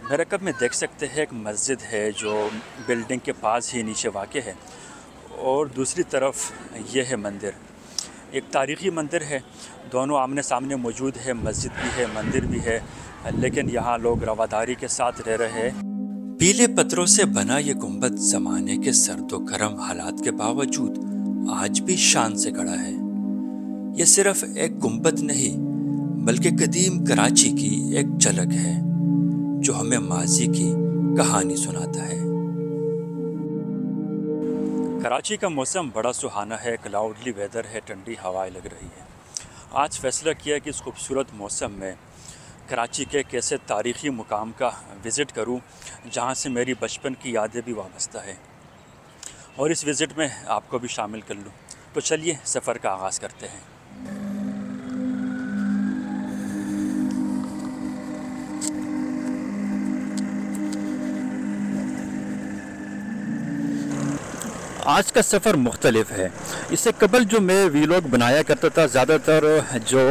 मेरे कब में देख सकते हैं एक मस्जिद है जो बिल्डिंग के पास ही नीचे वाक़ है और दूसरी तरफ ये है मंदिर। एक तारीख़ी मंदिर है, दोनों आमने सामने मौजूद है, मस्जिद भी है मंदिर भी है, लेकिन यहाँ लोग रवादारी के साथ रह रहे हैं। पीले पत्थरों से बना ये गुंबद ज़माने के सर्द व गर्म हालात के बावजूद आज भी शान से खड़ा है। ये सिर्फ एक गुंबद नहीं बल्कि कदीम कराची की एक झलक है जो हमें माजी की कहानी सुनाता है। कराची का मौसम बड़ा सुहाना है, क्लाउडली वेदर है, ठंडी हवाएं लग रही है। आज फैसला किया कि इस खूबसूरत मौसम में कराची के कैसे तारीख़ी मुकाम का विज़िट करूं जहां से मेरी बचपन की यादें भी वाबस्ता है और इस विज़िट में आपको भी शामिल कर लूं। तो चलिए सफ़र का आगाज़ करते हैं। आज का सफ़र मुख्तलिफ है। इससे कबल जो मैं वीलॉग बनाया करता था ज़्यादातर जो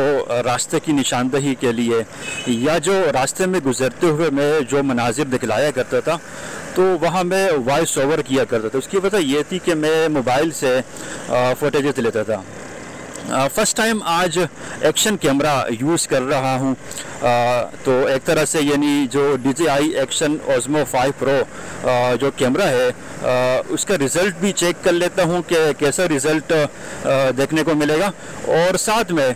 रास्ते की निशानदही के लिए या जो रास्ते में गुज़रते हुए मैं जो मनाजिर दिखलाया करता था तो वहाँ मैं वॉइस ओवर किया करता था। उसकी वजह ये थी कि मैं मोबाइल से फुटेजेस लेता था। फ़र्स्ट टाइम आज एक्शन कैमरा यूज़ कर रहा हूँ, तो एक तरह से यानी जो DJI एक्शन Osmo 5 Pro जो कैमरा है उसका रिज़ल्ट भी चेक कर लेता हूँ कि कैसा रिज़ल्ट देखने को मिलेगा। और साथ में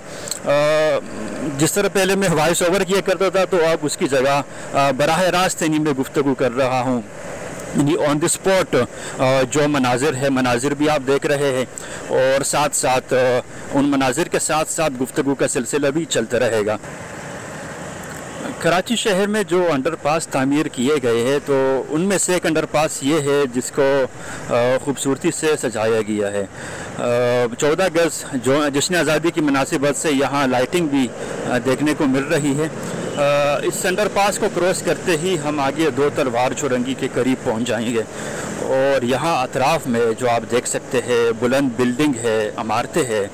जिस तरह पहले मैं वॉइस ओवर किया करता था तो अब उसकी जगह बराह रास्त यानी मैं गुफ्तगू कर रहा हूँ, यानी ऑन द स्पॉट जो मनाजिर है मनाजिर भी आप देख रहे हैं और साथ साथ उन मनाजिर के साथ साथ गुफ्तगू का सिलसिला भी चलता रहेगा। कराची शहर में जो अंडरपास तामीर किए गए हैं तो उनमें से एक अंडरपास ये है जिसको ख़ूबसूरती से सजाया गया है। 14 गज़ जो जश्न आज़ादी की मुनासिबत से यहाँ लाइटिंग भी देखने को मिल रही है। इस अंडरपास को क्रॉस करते ही हम आगे 2 तलवार चौरंगी के करीब पहुँच जाएंगे और यहाँ अतराफ़ में जो आप देख सकते हैं बुलंद बिल्डिंग है, इमारतें हैं,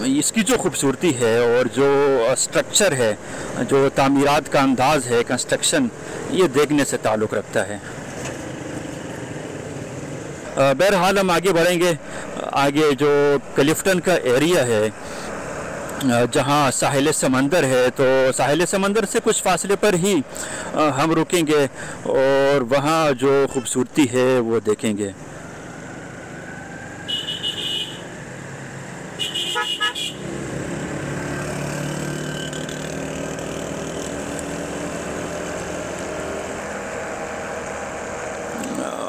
इसकी जो खूबसूरती है और जो स्ट्रक्चर है, जो तामीरात का अंदाज़ है, कंस्ट्रक्शन, ये देखने से ताल्लुक़ रखता है। बहरहाल हम आगे बढ़ेंगे। आगे जो क्लिफ्टन का एरिया है जहाँ साहिल समंदर है तो साहिल समंदर से कुछ फासले पर ही हम रुकेंगे और वहाँ जो खूबसूरती है वो देखेंगे।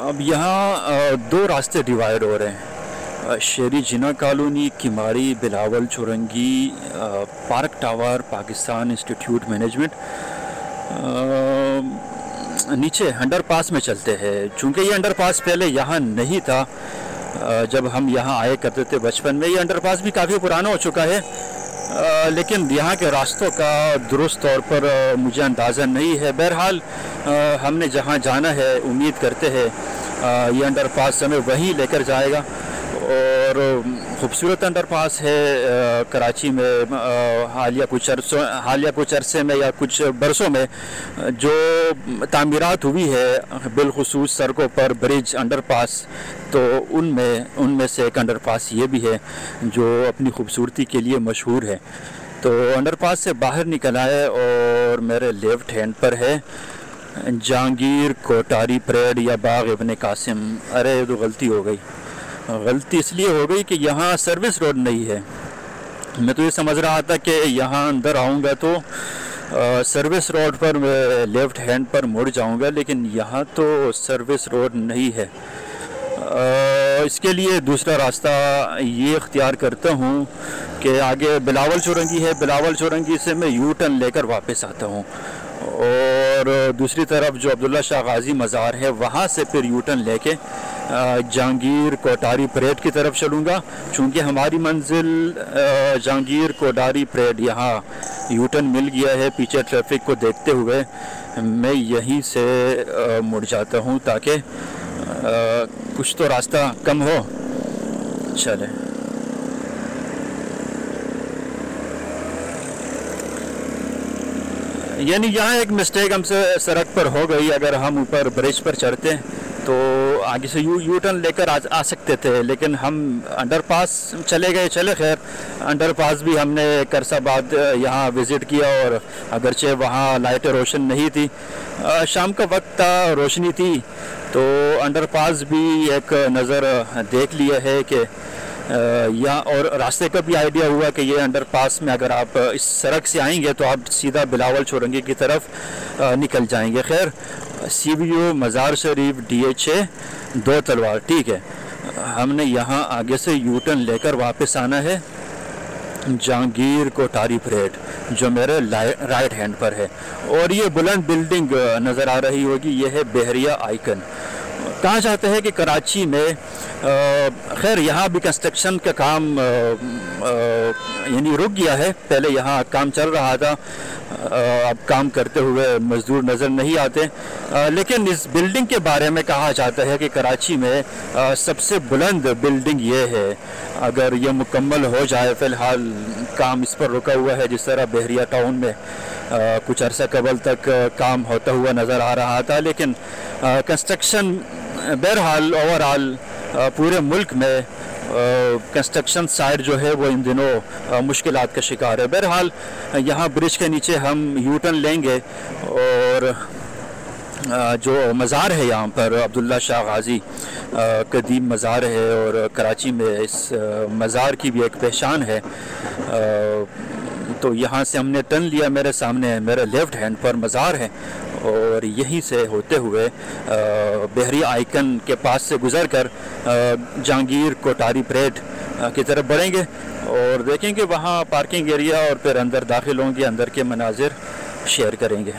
अब यहाँ 2 रास्ते डिवाइड हो रहे हैं। Sheri Jinnah colony, Keamari, Bilawal Chowrangi, park tower, Pakistan institute management. नीचे अंडरपास में चलते हैं। चूँकि ये अंडरपास पहले यहाँ नहीं था, जब हम यहाँ आए करते थे बचपन में। ये अंडरपास भी काफ़ी पुराना हो चुका है, लेकिन यहाँ के रास्तों का दुरुस्त तौर पर मुझे अंदाज़ा नहीं है। बहरहाल हमने जहाँ जाना है उम्मीद करते हैं ये अंडरपास हमें वहीं लेकर जाएगा। और ख़ूबसूरत अंडरपास है कराची में। हालिया कुछ अरसे में या कुछ बरसों में जो तामीरात हुई है बिलखुसूस सड़कों पर ब्रिज, अंडरपास, तो उनमें से एक अंडरपास ये भी है जो अपनी खूबसूरती के लिए मशहूर है। तो अंडरपास से बाहर निकल आए और मेरे लेफ़्ट हैंड पर है जहांगीर कोठारी परेड या बाग इब्न कासिम। अरे ये तो गलती हो गई। गलती इसलिए हो गई कि यहाँ सर्विस रोड नहीं है। मैं तो ये समझ रहा था कि यहाँ अंदर आऊँगा तो सर्विस रोड पर मैं लेफ़्ट हैंड पर मुड़ जाऊँगा, लेकिन यहाँ तो सर्विस रोड नहीं है। इसके लिए दूसरा रास्ता ये इख्तियार करता हूँ कि आगे बिलावल चौरंगी है, बिलावल चौरंगी से मैं यू टर्न लेकर वापस आता हूँ और दूसरी तरफ जो अब्दुल्ला शाह गाजी मज़ार है वहाँ से फिर यू टर्न लेके जहांगीर कोठारी परेड की तरफ चलूँगा। चूँकि हमारी मंजिल जहांगीर कोठारी परेड यहाँ यू टर्न मिल गया है, पीछे ट्रैफिक को देखते हुए मैं यहीं से मुड़ जाता हूँ ताकि कुछ तो रास्ता कम हो। चले यानी यहाँ एक मिस्टेक हमसे सड़क पर हो गई। अगर हम ऊपर ब्रिज पर चढ़ते तो आगे से यू टर्न लेकर आ सकते थे, लेकिन हम अंडरपास चले गए। चले खैर, अंडरपास भी हमने करसाबाद यहाँ विज़िट किया और अगरचे वहाँ लाइटें रोशन नहीं थी, शाम का वक्त था, रोशनी थी, तो अंडरपास भी एक नज़र देख लिया है कि यहाँ, और रास्ते का भी आइडिया हुआ कि ये अंडरपास में अगर आप इस सड़क से आएंगे तो आप सीधा बिलावल चौरंगी की तरफ निकल जाएंगे। खैर, CBO मज़ार शरीफ DHA 2 तलवार, ठीक है। हमने यहाँ आगे से यू टर्न लेकर वापस आना है जहांगीर कोठारी परेड, जो मेरे राइट हैंड पर है, और ये बुलंद बिल्डिंग नज़र आ रही होगी, ये है बहरिया आइकन। कहा जाता है कि कराची में खैर यहाँ भी कंस्ट्रक्शन का काम यानी रुक गया है। पहले यहाँ काम चल रहा था, अब काम करते हुए मज़दूर नज़र नहीं आते, लेकिन इस बिल्डिंग के बारे में कहा जाता है कि कराची में सबसे बुलंद बिल्डिंग ये है। अगर ये मुकम्मल हो जाए, फ़िलहाल काम इस पर रुका हुआ है, जिस तरह बहरिया टाउन में कुछ अरसा कबल तक काम होता हुआ नज़र आ रहा था, लेकिन कंस्ट्रक्शन बहरहाल ओवरऑल पूरे मुल्क में कंस्ट्रक्शन साइट जो है वो इन दिनों मुश्किलात का शिकार है। बहरहाल यहाँ ब्रिज के नीचे हम यू टर्न लेंगे और जो मज़ार है यहाँ पर अब्दुल्ला शाह गाजी कदीम मज़ार है, और कराची में इस मज़ार की भी एक पहचान है। तो यहाँ से हमने टर्न लिया, मेरे सामने मेरे लेफ़्ट हैंड पर मज़ार है, और यहीं से होते हुए बहरिया आइकन के पास से गुज़र कर जहांगीर कोठारी परेड की तरफ बढ़ेंगे और देखेंगे वहाँ पार्किंग एरिया, और फिर अंदर दाखिल होंगे, अंदर के मनाजिर शेयर करेंगे।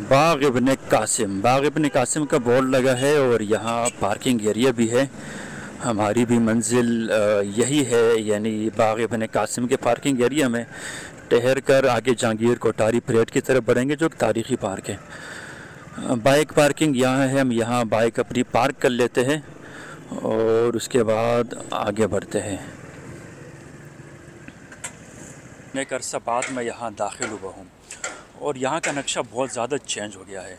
बाग इब्ने कासिम का बोर्ड लगा है, और यहाँ पार्किंग एरिया भी है। हमारी भी मंजिल यही है, यानी बाग इब्ने कासिम के पार्किंग एरिया में ठहर कर आगे जहांगीर कोठारी परेड की तरफ बढ़ेंगे, जो तारीख़ी पार्क है। बाइक पार्किंग यहाँ है, हम यहाँ बाइक अपनी पार्क कर लेते हैं और उसके बाद आगे बढ़ते हैं। मैं करसाबाद में यहाँ दाखिल हुआ हूँ, और यहाँ का नक्शा बहुत ज़्यादा चेंज हो गया है।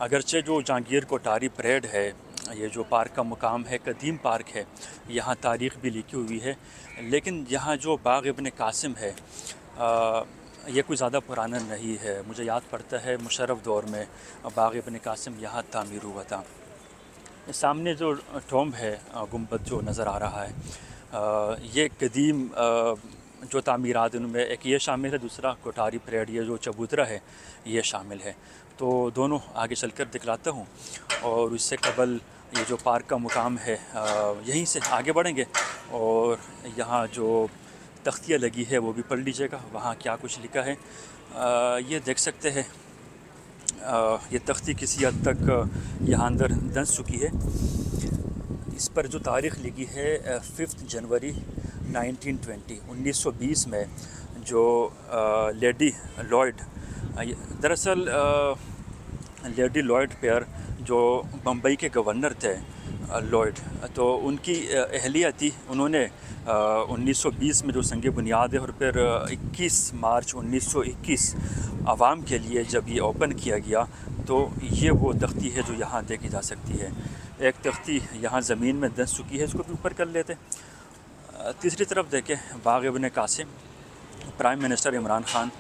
अगरचे जो जहांगीर कोठारी परेड है, ये जो पार्क का मुकाम है, कदीम पार्क है, यहाँ तारीख़ भी लिखी हुई है, लेकिन यहाँ जो बाग इब्ने कासिम है ये कोई ज़्यादा पुराना नहीं है। मुझे याद पड़ता है मुशर्रफ दौर में बाग इब्ने कासिम यहाँ तामीर हुआ था। सामने जो टॉम्ब है, गुंबद जो नज़र आ रहा है, ये कदीम जो तामीरात उनमें एक ये शामिल है, दूसरा कोठारी परेड ये जो चबूतरा है ये शामिल है। तो दोनों आगे चलकर दिखलाता हूँ, और इससे कबल ये जो पार्क का मुकाम है यहीं से आगे बढ़ेंगे, और यहाँ जो तख्तियाँ लगी है वो भी पढ़ लीजिएगा, वहाँ क्या कुछ लिखा है ये देख सकते हैं। ये तख्ती किसी हद तक यहाँ अंदर दंस चुकी है। इस पर जो तारीख़ लिखी है 5 जनवरी 1920 में, जो लेडी लॉयड, दरअसल लेडी लॉयड पेयर जो बम्बई के गवर्नर थे लॉयड, तो उनकी अहलिया थी। उन्होंने 1920 में जो संग बुनियाद है, और फिर 21 मार्च 1921 आवाम के लिए जब ये ओपन किया गया, तो ये वो तख्ती है जो यहाँ देखी जा सकती है। एक तख्ती यहाँ ज़मीन में दंस चुकी है, इसको भी ऊपर कर लेते। तीसरी तरफ देखें, बाग इब्ने कासिम, प्राइम मिनिस्टर इमरान ख़ान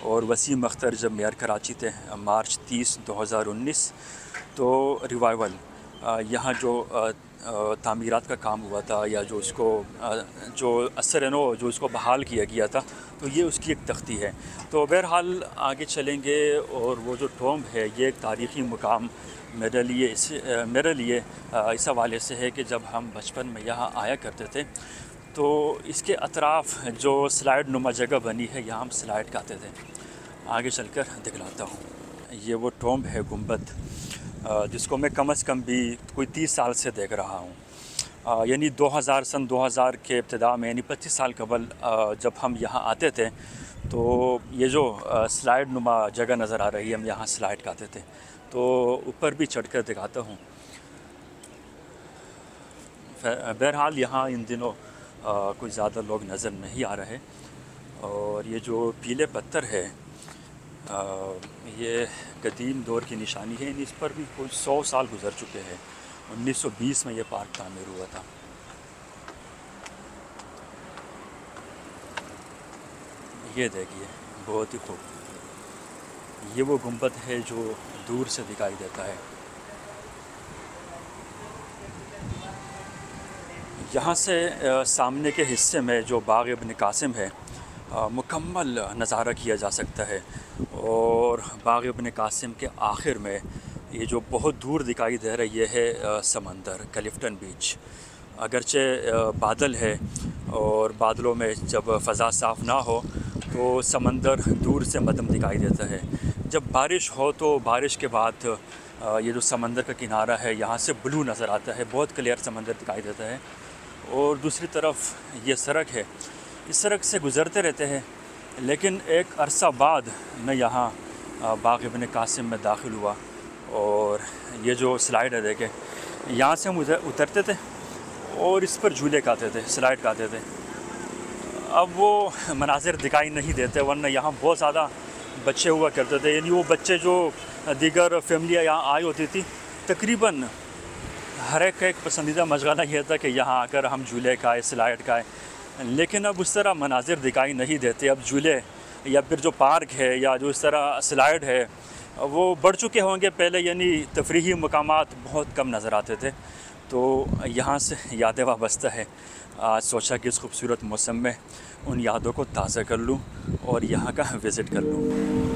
और वसीम अख्तर जब मेयर कराची थे मार्च 30, 2019, तो रिवाइवल यहाँ जो तामीरात का काम हुआ था, या जो उसको जो असर नो जो उसको बहाल किया गया था, तो ये उसकी एक तख्ती है। तो बहरहाल आगे चलेंगे, और वो जो टॉम्ब है ये एक तारीख़ी मुकाम मेरे लिए इस हवाले से है कि जब हम बचपन में यहाँ आया करते थे, तो इसके अतराफ़ जो स्लाइड नुमा जगह बनी है, यहाँ हम स्लाइड करते थे। आगे चलकर दिखलाता हूँ। ये वो टॉम्ब है, गुंबद, जिसको मैं कम से कम भी कोई 30 साल से देख रहा हूँ। यानी 2000 के इब्तिदा में, यानी 25 साल कबल जब हम यहाँ आते थे, तो ये जो स्लाइड नुमा जगह नज़र आ रही है, हम यहाँ स्लाइड करते थे। तो ऊपर भी चढ़कर दिखाता हूँ। बहरहाल यहाँ इन दिनों कोई ज़्यादा लोग नज़र नहीं आ रहे। और ये जो पीले पत्थर है ये कदीम दौर की निशानी है। इस पर भी कुछ 100 साल गुज़र चुके हैं। 1920 में ये पार्क तामीर हुआ था। ये देखिए, बहुत ही खूब। ये वो गुंबद है जो दूर से दिखाई देता है। यहाँ से सामने के हिस्से में जो बाग़ इब्न कासिम है मुकम्मल नज़ारा किया जा सकता है। और बाग़ इब्न कासिम के आखिर में ये जो बहुत दूर दिखाई दे रही है समंदर, क्लिफ्टन बीच। अगरचे बादल है और बादलों में जब फ़ज़ा साफ़ ना हो तो समंदर दूर से मद्धम दिखाई देता है। जब बारिश हो तो बारिश के बाद ये जो समंदर का किनारा है यहाँ से ब्लू नज़र आता है, बहुत क्लियर समंदर दिखाई देता है। और दूसरी तरफ ये सड़क है, इस सड़क से गुज़रते रहते हैं। लेकिन एक अरसा बाद मैं यहाँ बाग़ इब्न कासिम में दाखिल हुआ और ये जो स्लाइड है देखें, यहाँ से हम उतरते थे और इस पर झूले खाते थे, स्लाइड खाते थे। अब वो मनाज़िर दिखाई नहीं देते, वरना यहाँ बहुत ज़्यादा बच्चे हुआ करते थे। यानी वो बच्चे जो दीगर फैमिलियाँ यहाँ आई होती थी, तकरीबन हर एक का एक पसंदीदा मशगला ये था कि यहाँ आकर हम झूले खाए, स्लाइड खाए। लेकिन अब उस तरह मनाज़िर दिखाई नहीं देते। अब झूले या फिर जो पार्क है या जो इस तरह स्लाइड है वो बढ़ चुके होंगे पहले, यानी तफरीही मकामात बहुत कम नज़र आते थे। तो यहाँ से यादें वाबस्ता है। आज सोचा कि इस खूबसूरत मौसम में उन यादों को ताज़ा कर लूँ और यहाँ का विज़िट कर लूँ।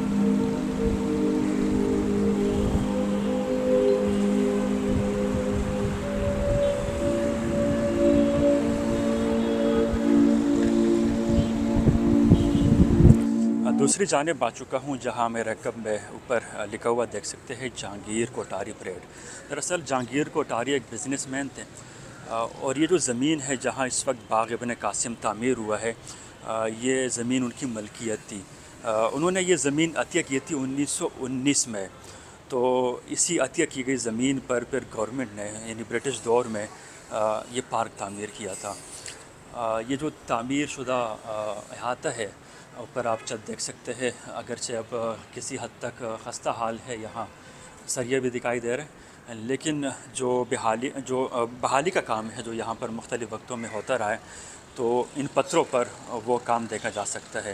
दूसरी जानिब आ चुका हूँ जहाँ मैं रकब में ऊपर लिखा हुआ देख सकते हैं जहांगीर कोठारी परेड। दरअसल जहांगीर कोठारी एक बिज़नेसमैन थे और ये जो ज़मीन है जहाँ इस वक्त बाग़ इब्न कासिम तामीर हुआ है ये ज़मीन उनकी मलकियत थी। उन्होंने ये ज़मीन अतिया की थी 1919 में। तो इसी अतिया की गई ज़मीन पर फिर गवर्नमेंट ने यानी ब्रिटिश दौर में ये पार्क तामीर किया था। ये जो तामीर शुदा अहाता है ऊपर आप छत देख सकते हैं, अगरचे अब किसी हद तक खस्ता हाल है, यहाँ सरिये भी दिखाई दे रहे हैं। लेकिन जो बहाली का काम है जो यहाँ पर मुख्तलिफ़ वक्तों में होता रहा है, तो इन पत्थरों पर वो काम देखा जा सकता है।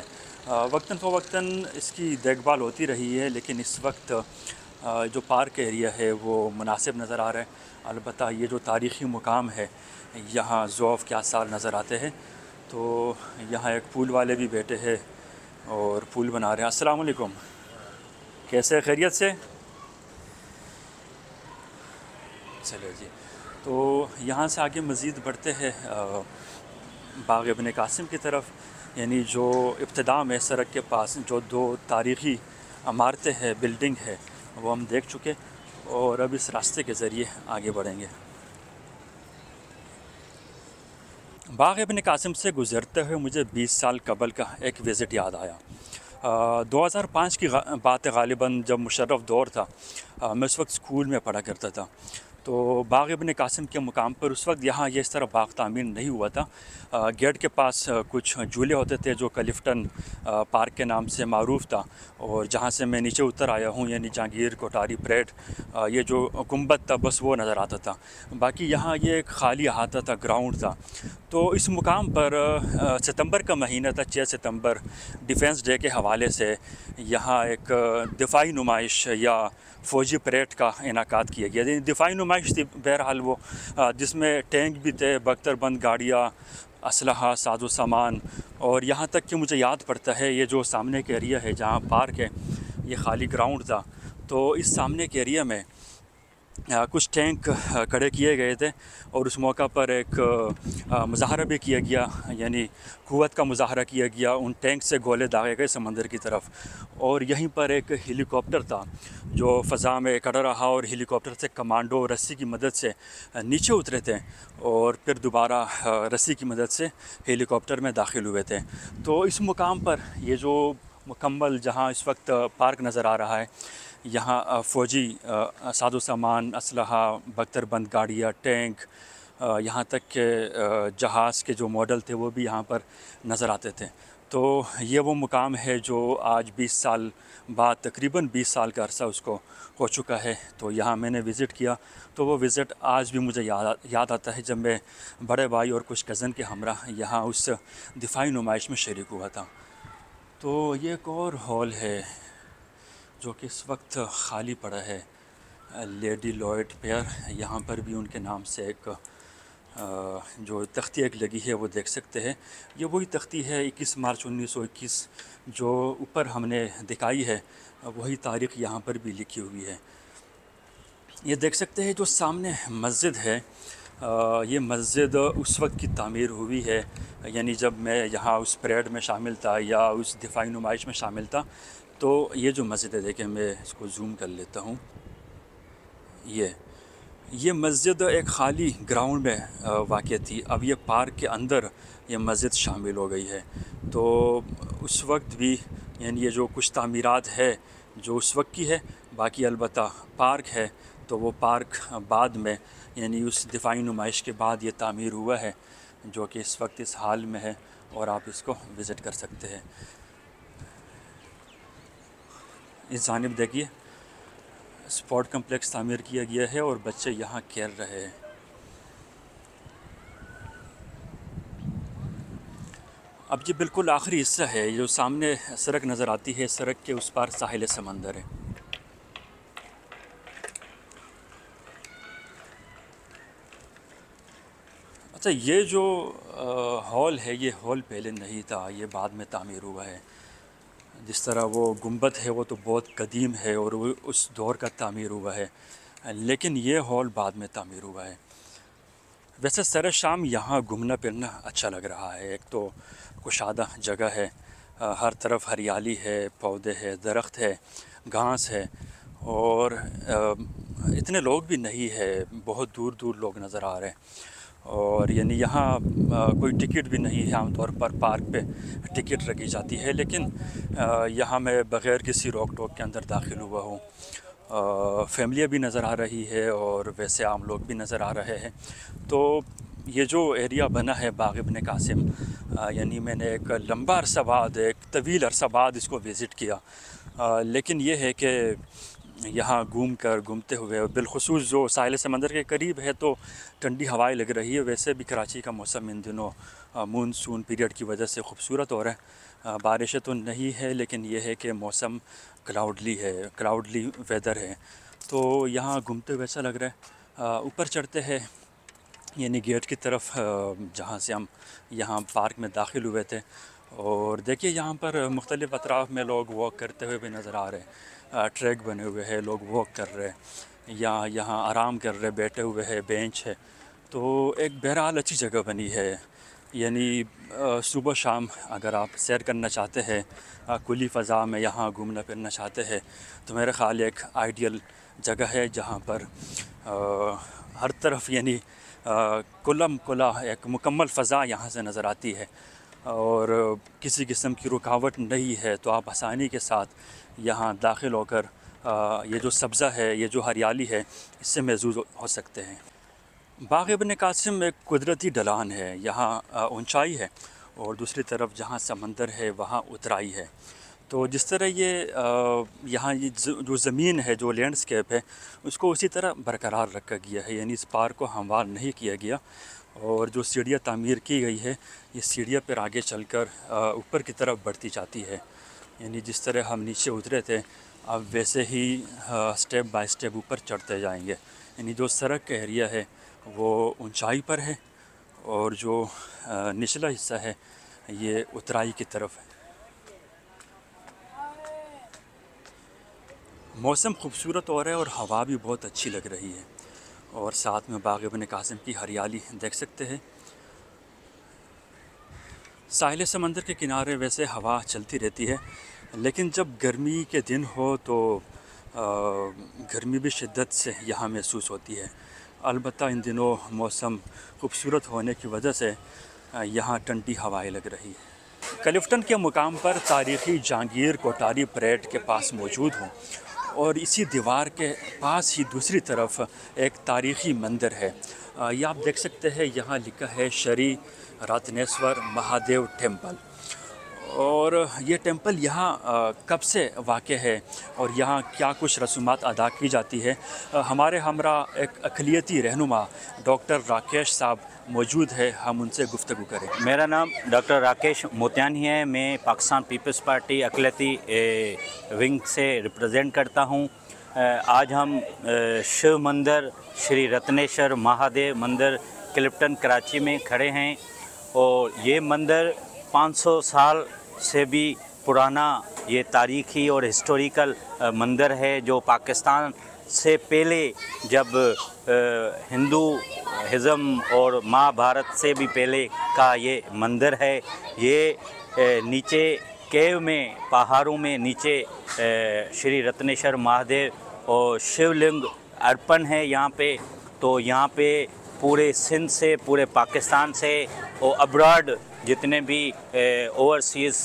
वक्तन फ़वक्तन इसकी देखभाल होती रही है, लेकिन इस वक्त जो पार्क एरिया है वो मुनासिब नज़र आ रहा है। अलबत्ता ये जो तारीख़ी मुकाम है यहाँ ज़ौफ़ के आसार नज़र आते हैं। तो यहाँ एक फूल वाले भी बैठे हैं और फूल बना रहे हैं। अस्सलाम वालेकुम, कैसे, खैरियत से? चलो जी। तो यहाँ से आगे मज़ीद बढ़ते हैं बाग़ इब्न कासिम की तरफ। यानी जो इब्तिदा में सड़क के पास जो दो तारीख़ी इमारतें हैं, बिल्डिंग है, वो हम देख चुके और अब इस रास्ते के ज़रिए आगे बढ़ेंगे। बाग़ इब्न कासिम से गुज़रते हुए मुझे 20 साल कबल का एक विज़िट याद आया। 2005 की बात है गालिबन, जब मुशर्रफ दौर था। मैं उस वक्त स्कूल में पढ़ा करता था। तो बाग़ इब्न कासिम के मुकाम पर उस वक्त यहाँ ये इस तरह बाग़ तामीर नहीं हुआ था। गेट के पास कुछ झूले होते थे जो क्लिफ्टन पार्क के नाम से मारूफ़ था। और जहाँ से मैं नीचे उतर आया हूँ यानी जहांगीर कोठारी परेड, ये जो गुंबद था बस वो नज़र आता था। बाकी यहाँ ये एक खाली अहाता था, ग्राउंड था। तो इस मुकाम पर सितंबर का महीना था, 6 सितंबर, डिफेंस डे के हवाले से यहाँ एक दिफाई नुमाइश या फ़ौजी परेड का इनाकाद किया गया। दिफाई नुमाइश थी बहरहाल वो, जिसमें टैंक भी थे, बख्तरबंद गाड़ियाँ, असलहा, साजो सामान। और यहाँ तक कि मुझे याद पड़ता है ये जो सामने के एरिया है जहाँ पार्क है, ये खाली ग्राउंड था। तो इस सामने के एरिया में कुछ टैंक खड़े किए गए थे और उस मौका पर एक मुज़ाहरा भी किया गया, यानी क़ुव्वत का मुज़ाहरा किया गया। उन टैंक से गोले दागे गए समंदर की तरफ। और यहीं पर एक हेलीकॉप्टर था जो फ़ज़ा में खड़ा रहा और हेलीकॉप्टर से कमांडो रस्सी की मदद से नीचे उतरे थे और फिर दोबारा रस्सी की मदद से हेलीकॉप्टर में दाखिल हुए थे। तो इस मुकाम पर ये जो मुकम्मल जहाँ इस वक्त पार्क नज़र आ रहा है, यहाँ फ़ौजी साजो सामान, असलहा, बख्तरबंद गाड़ियाँ, टैंक यहाँ तक कि जहाज़ के जो मॉडल थे वो भी यहाँ पर नज़र आते थे। तो ये वो मुकाम है जो आज 20 साल बाद, तकरीबन 20 साल का अरसा उसको हो चुका है। तो यहाँ मैंने विज़िट किया, तो वो विज़िट आज भी मुझे याद आता है जब मैं बड़े भाई और कुछ कज़न के हमरा यहाँ उस दिफाई नुमाइश में शरीक हुआ था। तो ये एक और हॉल है जो कि इस वक्त ख़ाली पड़ा है, लेडी लॉयड पेयर। यहाँ पर भी उनके नाम से एक जो तख्ती एक लगी है वो देख सकते हैं। ये वही तख्ती है 21 मार्च 1921 जो ऊपर हमने दिखाई है, वही तारीख़ यहाँ पर भी लिखी हुई है। ये देख सकते हैं जो सामने मस्जिद है, ये मस्जिद उस वक्त की तामीर हुई है, यानी जब मैं यहाँ उस परेड में शामिल था या उस दिफाई नुमाइश में शामिल था। तो ये जो मस्जिद है, देखें मैं इसको ज़ूम कर लेता हूँ, ये मस्जिद एक ख़ाली ग्राउंड में वाक़ थी। अब ये पार्क के अंदर ये मस्जिद शामिल हो गई है। तो उस वक्त भी यानी ये जो कुछ तामीरात है जो उस वक्त की है, बाकी अलबत्ता पार्क है तो वो पार्क बाद में यानी उस दिफाई नुमाइश के बाद ये तामीर हुआ है, जो कि इस वक्त इस हाल में है और आप इसको विज़िट कर सकते हैं। इस जानिब देखिए स्पोर्ट कम्प्लेक्स तामीर किया गया है और बच्चे यहाँ खेल रहे हैं। अब ये बिल्कुल आखिरी हिस्सा है, जो सामने सड़क नज़र आती है, सड़क के उस पार साहिल समंदर है। अच्छा, ये जो हॉल है, ये हॉल पहले नहीं था, ये बाद में तामीर हुआ है। जिस तरह वो गुंबद है वो तो बहुत कदीम है और वो उस दौर का तामीर हुआ है, लेकिन ये हॉल बाद में तामीर हुआ है। वैसे सर शाम यहाँ घूमना फिरना अच्छा लग रहा है। एक तो कुशादा जगह है, हर तरफ हरियाली है, पौधे हैं, दरख्त है, घास है और इतने लोग भी नहीं है, बहुत दूर दूर लोग नज़र आ रहे हैं। और यानी यहाँ कोई टिकट भी नहीं है। आमतौर पर पार्क पे टिकट रखी जाती है, लेकिन यहाँ मैं बग़ैर किसी रोक टोक के अंदर दाखिल हुआ हूँ। फैमिलियाँ भी नज़र आ रही है और वैसे आम लोग भी नज़र आ रहे हैं। तो ये जो एरिया बना है बाग़ इब्न क़ासिम, यानी मैंने एक लंबा अरसा बाद, एक तवील अरसा बाद इसको विज़िट किया, लेकिन ये है कि यहाँ घूमते हुए, बिलख़ुसूस जो साहिल समंदर के करीब है तो ठंडी हवाएं लग रही है। वैसे भी कराची का मौसम इन दिनों मानसून पीरियड की वजह से ख़ूबसूरत हो रहा है। बारिशें तो नहीं है, लेकिन यह है कि मौसम क्लाउडली है, क्लाउडली वेदर है। तो यहाँ घूमते हुए ऐसा लग रहा है। ऊपर चढ़ते हैं यानी गेट की तरफ, जहाँ से हम यहाँ पार्क में दाखिल हुए थे। और देखिए यहाँ पर मुख्तलिफ़ अतराफ़ में लोग वॉक करते हुए भी नज़र आ रहे हैं। ट्रैक बने हुए हैं, लोग वॉक कर रहे हैं या यहाँ आराम कर रहे, बैठे हुए हैं, बेंच है। तो एक बहरहाल अच्छी जगह बनी है। यानी सुबह शाम अगर आप सैर करना चाहते हैं, खुली फ़ज़ा में यहाँ घूमना फिरना चाहते हैं, तो मेरा ख़्याल एक आइडियल जगह है जहाँ पर हर तरफ यानी कुल्लम कुला एक मुकम्मल फ़ज़ा यहाँ से नज़र आती है और किसी किस्म की रुकावट नहीं है। तो आप आसानी के साथ यहाँ दाखिल होकर ये जो सब्ज़ा है, ये जो हरियाली है, इससे महसूस हो सकते हैं। बाग़ इब्न क़ासिम एक कुदरती ढलान है, यहाँ ऊंचाई है और दूसरी तरफ जहाँ समंदर है वहाँ उतराई है। तो जिस तरह ये यहाँ ये जो ज़मीन है, जो लैंडस्केप है, उसको उसी तरह बरकरार रखा गया है। यानी इस पार्क को हमवार नहीं किया गया और जो सीढ़ियाँ तामीर की गई है, ये सीढ़ियाँ पर आगे चलकर ऊपर की तरफ बढ़ती जाती है। यानी जिस तरह हम नीचे उतरे थे, अब वैसे ही स्टेप बाय स्टेप ऊपर चढ़ते जाएंगे। यानी जो सड़क का एरिया है वो ऊंचाई पर है और जो निचला हिस्सा है ये उतराई की तरफ है। मौसम खूबसूरत हो रहा है और हवा भी बहुत अच्छी लग रही है और साथ में बाग़ इब्न क़ासिम की हरियाली देख सकते हैं। साहिल समंदर के किनारे वैसे हवा चलती रहती है, लेकिन जब गर्मी के दिन हो तो गर्मी भी शिद्दत से यहाँ महसूस होती है। अलबत्ता इन दिनों मौसम खूबसूरत होने की वजह से यहाँ ठंडी हवाएं लग रही है। क्लिफ्टन के मुकाम पर तारीख़ी जहांगीर कोठारी परेड के पास मौजूद हूँ और इसी दीवार के पास ही दूसरी तरफ एक तारीख़ी मंदिर है ये आप देख सकते हैं, यहाँ लिखा है श्री रत्नेश्वर महादेव टेम्पल। और ये टेम्पल यहाँ कब से वाक़ है और यहाँ क्या कुछ रसूमात अदा की जाती है, हमारे हमरा एक अक़लियती रहनुमा डॉक्टर राकेश साहब मौजूद है, हम उनसे गुफ्तगू करें। मेरा नाम डॉक्टर राकेश मोतियानी है। मैं पाकिस्तान पीपल्स पार्टी अक़लियती विंग से रिप्रेजेंट करता हूँ। आज हम शिव मंदिर श्री रत्नेश्वर महादेव मंदिर क्लिफ्टन कराची में खड़े हैं और ये मंदिर 500 साल से भी पुराना ये तारीख़ी और हिस्टोरिकल मंदिर है, जो पाकिस्तान से पहले जब हिंदूइज़्म और महाभारत से भी पहले का ये मंदिर है। ये नीचे केव में, पहाड़ों में नीचे श्री रत्नेश्वर महादेव और शिवलिंग अर्पण है यहाँ पे। तो यहाँ पे पूरे सिंध से, पूरे पाकिस्तान से और अब्रॉड जितने भी ओवरसीज़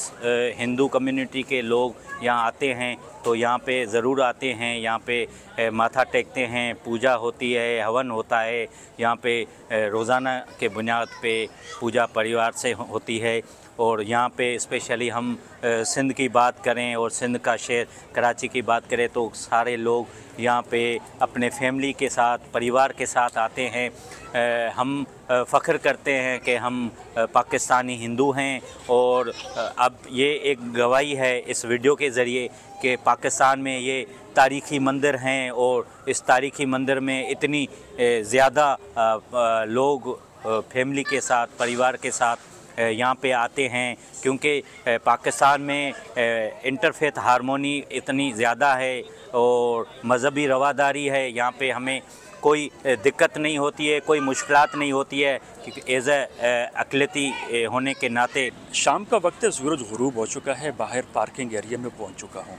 हिंदू कम्युनिटी के लोग यहाँ आते हैं तो यहाँ पे ज़रूर आते हैं। यहाँ पे माथा टेकते हैं, पूजा होती है, हवन होता है। यहाँ पे रोज़ाना के बुनियाद पे पूजा परिवार से होती है। और यहाँ पे स्पेशली हम सिंध की बात करें और सिंध का शहर कराची की बात करें तो सारे लोग यहाँ पे अपने फैमिली के साथ, परिवार के साथ आते हैं। हम फ़ख्र करते हैं कि हम पाकिस्तानी हिंदू हैं और अब ये एक गवाही है इस वीडियो के ज़रिए कि पाकिस्तान में ये तारीख़ी मंदिर हैं और इस तारीख़ी मंदिर में इतनी ज़्यादा लोग फैमिली के साथ, परिवार के साथ यहाँ पे आते हैं, क्योंकि पाकिस्तान में इंटरफेथ हारमोनी इतनी ज़्यादा है और मज़हबी रवादारी है। यहाँ पे हमें कोई दिक्कत नहीं होती है, कोई मुश्किलात नहीं होती है, क्योंकि एज़ अक़लियती होने के नाते। शाम का वक्त है, सूरज गुरूब हो चुका है, बाहर पार्किंग एरिया में पहुँच चुका हूँ।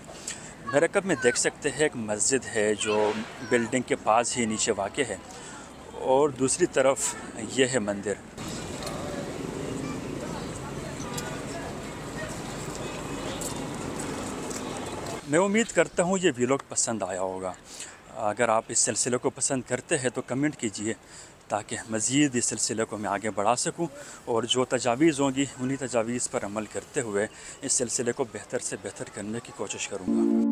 मेरे कब में देख सकते हैं एक मस्जिद है जो बिल्डिंग के पास ही नीचे वाक़ है और दूसरी तरफ ये है मंदिर। मैं उम्मीद करता हूँ ये व्लॉग पसंद आया होगा। अगर आप इस सिलसिले को पसंद करते हैं तो कमेंट कीजिए ताकि मज़ीद इस सिलसिले को मैं आगे बढ़ा सकूं और जो तजावीज़ होंगी उन्हीं तजावीज़ पर अमल करते हुए इस सिलसिले को बेहतर से बेहतर करने की कोशिश करूँगा।